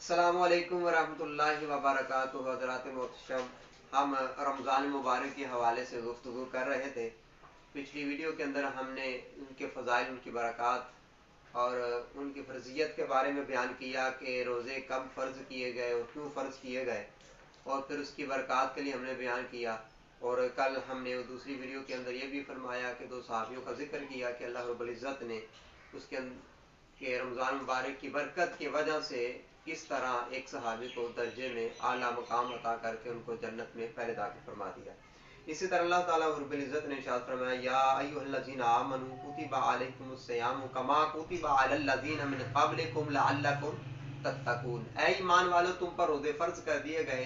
अस्सलामु अलैकुम वरहमतुल्लाहि वबरकातुहू। हज़रात मोहतरम, हम रमज़ान मुबारक के हवाले से गुफ्तगू कर रहे थे। पिछली वीडियो के अंदर हमने उनके फ़ज़ाइल, उनकी बरक़ात और उनकी फ़र्ज़ियत के बारे में बयान किया कि रोज़े कब फ़र्ज़ किए गए और क्यों फ़र्ज़ किए गए, और फिर उसकी बरक़ात के लिए हमने बयान किया। और कल हमने दूसरी वीडियो के अंदर ये भी फरमाया कि दो सहाबियों का जिक्र किया कि अल्लाह रब्बुल इज़्ज़त ने उसके के रमज़ान मुबारक की बरकत की वजह से किस तरह एक सहाबी को दर्जे में आला मकाम अता करके उनको जन्नत में पहले दाखिल फरमा दिया। इसी तरह अल्लाह ताला रब्बुल इज़्ज़त ने इरशाद फरमाया, या अय्युहल्लज़ीना आमनू कुतिबा अलैकुमुस्सियामु कमा कुतिबा अलल्लज़ीना मिन क़ब्लिकुम लअल्लकुम तत्तकून। ऐ ईमान वालों, तुम पर रोज़े फ़र्ज़ कर दिए गए,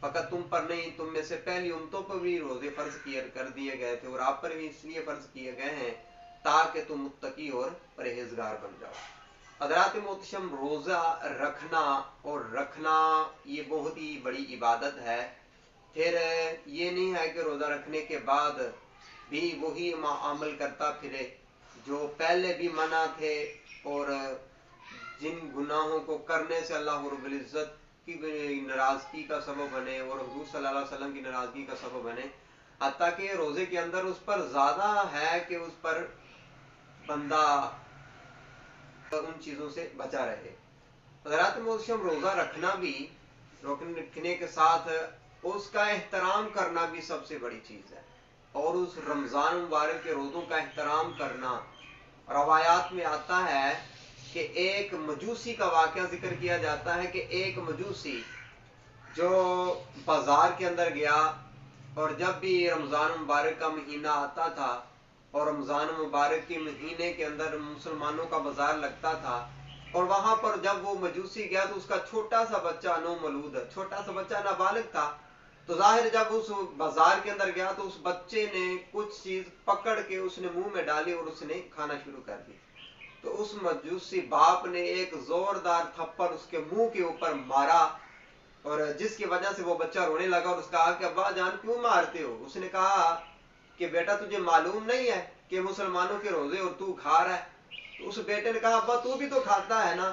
फ़कत तुम पर नहीं, तुम में से पहली उम्मतों पर भी रोज़े फ़र्ज़ कर दिए गए थे, और आप पर भी इसलिए फ़र्ज़ किए गए हैं ताकि तुम मुत्तकी और परहेजगार बन जाओ। हज़रात मोहतरम, रोज़ा रखना और रखना ये बहुत ही बड़ी इबादत है। फिर ये नहीं है कि रोज़ा रखने के बाद भी वही अमल करता फिरे जो पहले भी मना थे, और जिन गुनाहों को करने से अल्लाह रब्बुल इज़्ज़त की नाराज़गी का सबब बने और हुज़ूर सल्लल्लाहु अलैहि वसल्लम की नाराज़गी का सबब बने। हत्ता कि रोज़े के अंदर उस पर ज़्यादा है कि उस पर बंदा उन चीज़ों से बचा रहे। हज़रात मोहतरम, रोज़ा रखना भी, रखने के साथ उसका एहतराम करना भी सबसे बड़ी चीज़ है। और उस रमज़ान मुबारक के रोज़ों का एहतराम करना, रवायात में आता है कि एक मजूसी का वाक़या जिक्र किया जाता है कि एक मजूसी जो बाज़ार के अंदर गया, और जब भी रमज़ान मुबारक का महीना आता था और रमज़ान मुबारक के महीने के अंदर मुसलमानों का बाज़ार लगता था, और वहाँ पर जब वो मजूसी गया तो उसका छोटा सा बच्चा, नौमौलूद छोटा सा बच्चा, नाबालिग था, तो जाहिर जब उस बाजार के अंदर गया तो उस बच्चे ने कुछ चीज़ पकड़ के उसने मुंह में डाली और उसने खाना शुरू कर दी। तो उस मजूसी बाप ने एक जोरदार थप्पड़ उसके मुंह के ऊपर मारा, और जिसकी वजह से वो बच्चा रोने लगा, और उसका कहा कि अब्बा जान क्यों मारते हो। उसने कहा कि बेटा तुझे मालूम नहीं है कि मुसलमानों के रोजे और तू खा रहा है। तो उस बेटे ने कहा अब्बा तू भी तो खाता है ना।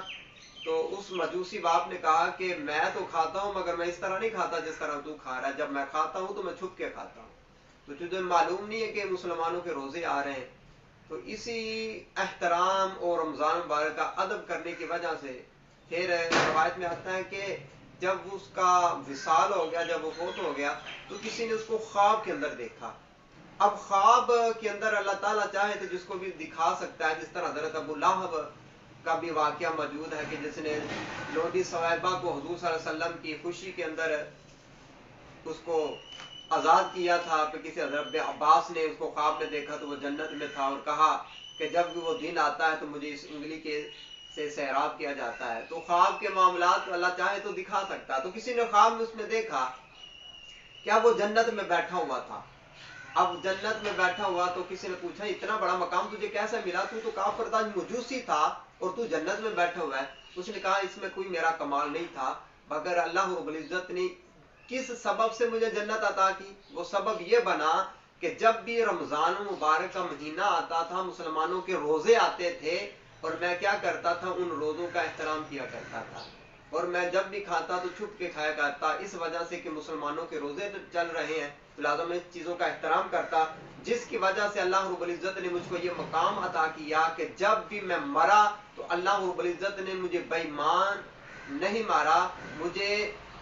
तो उस मजूसी बाप ने कहा कि मैं तो खाता हूं, मगर मैं इस तरह नहीं खाता जिस तरह तू खा रहा है। जब मैं खाता हूं तो मैं छुप के खाता हूं, तो तुझे मालूम नहीं है कि मुसलमानों के रोजे आ रहे हैं। तो इसी एहतराम और रमज़ान मुबारक का अदब करने की वजह से फिर रवायत में आता है कि जब उसका विसाल हो गया, जब वो फौत हो गया, तो किसी ने उसको ख्वाब के अंदर देखा। अब ख्वाब के अंदर अल्लाह ताला चाहे तो जिसको भी दिखा सकता है, जिस तरह हज़रत अबू लहब का भी वाक़या मौजूद है कि जिसने लोडी सवाइबा को हुज़ूर सल्लल्लाहु अलैहि वसल्लम की खुशी के अंदर उसको आज़ाद किया था। फिर किसी हज़रत अब्बास ने उसको ख्वाब में देखा तो वो जन्नत में था, और कहा कि जब भी वो दिन आता है तो मुझे इस उंगली के से सैराब किया जाता है। तो ख्वाब के मामलात तो अल्लाह चाहे तो दिखा सकता है। तो किसी ने ख्वाब में उसमें देखा क्या वो जन्नत में बैठा हुआ था। अब जन्नत में बैठा हुआ तो किसी ने पूछा इतना बड़ा मकाम तुझे कैसे मिला, तू तो काफिर था, मजूसी था, और तू जन्नत में बैठा हुआ है। उसने कहा इसमें कोई मेरा कमाल नहीं था, मगर अल्लाह रब्बुल इज़्ज़त ने किस सबब से मुझे जन्नत अता की। वो सबब ये बना कि जब भी रमज़ान मुबारक का महीना आता था, मुसलमानों के रोजे आते थे, और मैं क्या करता था, उन रोजों का एहतराम किया करता था, और मैं जब भी खाता तो छुप के खाया करता, इस वजह से कि मुसलमानों के रोजे चल रहे हैं, लिहाजा मैं चीज़ों का एहतराम करता, जिसकी वजह से अल्लाह रब्बुल इज़्ज़त ने मुझको ये मकाम अता किया कि जब भी मैं मरा तो अल्लाह रब्बुल इज़्ज़त ने मुझे बेईमान नहीं मारा, मुझे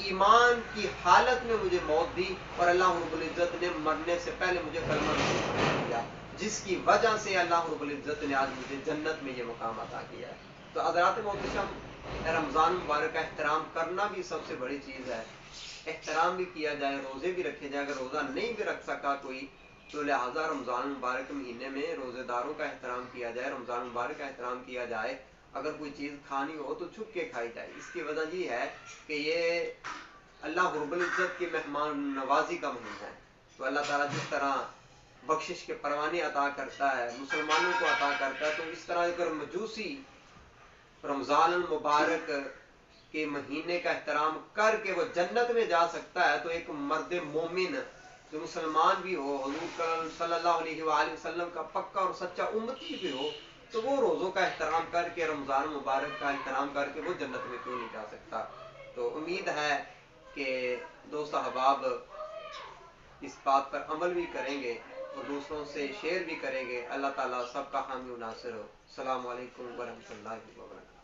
ईमान की हालत में मुझे मौत दी, और अल्लाह रब्बुल इज़्ज़त ने मरने से पहले मुझे कलमा दिया, जिसकी वजह से अल्लाह रब्बुल इज़्ज़त ने आज मुझे जन्नत में ये मकाम अता किया है। तो हज़रात मोहतरम, रमज़ान मुबारक का एहतराम करना भी सबसे बड़ी चीज़ है। एहतराम भी किया जाए, रोज़े भी रखे जाए। अगर रोज़ा नहीं भी रख सका कोई, तो लिहाजा रमज़ान मुबारक महीने में रोज़ेदारों का एहतराम किया जाए, रमज़ान मुबारक का एहतराम किया जाए। अगर कोई चीज़ खानी हो तो छुप के खाई जाए। इसकी वजह ये है कि ये अल्लाह रब्बुल इज़्ज़त की मेहमान नवाजी का महीना है। तो अल्लाह ताला जिस तरह बख्शिश के परवाने अता करता है, मुसलमानों को अता करता है, तो इस तरह अगर मजूसी रमज़ान मुबारक के महीने का एहतराम करके वो जन्नत में जा सकता है, तो एक मर्द मोमिन जो मुसलमान भी हो, हुज़ूर सल्लल्लाहु अलैहि वसल्लम का पक्का और सच्चा उम्मती भी हो, تو وہ روزوں کا احترام کر کے، رمضان مبارک کا احترام کر کے وہ جنت میں کیوں نہیں جا سکتا؟ تو امید ہے کہ دوست احباب اس بات پر عمل بھی کریں گے اور دوسروں سے شیئر بھی کریں گے۔ اللہ تعالیٰ سب کا حامی و ناصر ہو۔ السلام علیکم ورحمۃ اللہ وبرکاتہ۔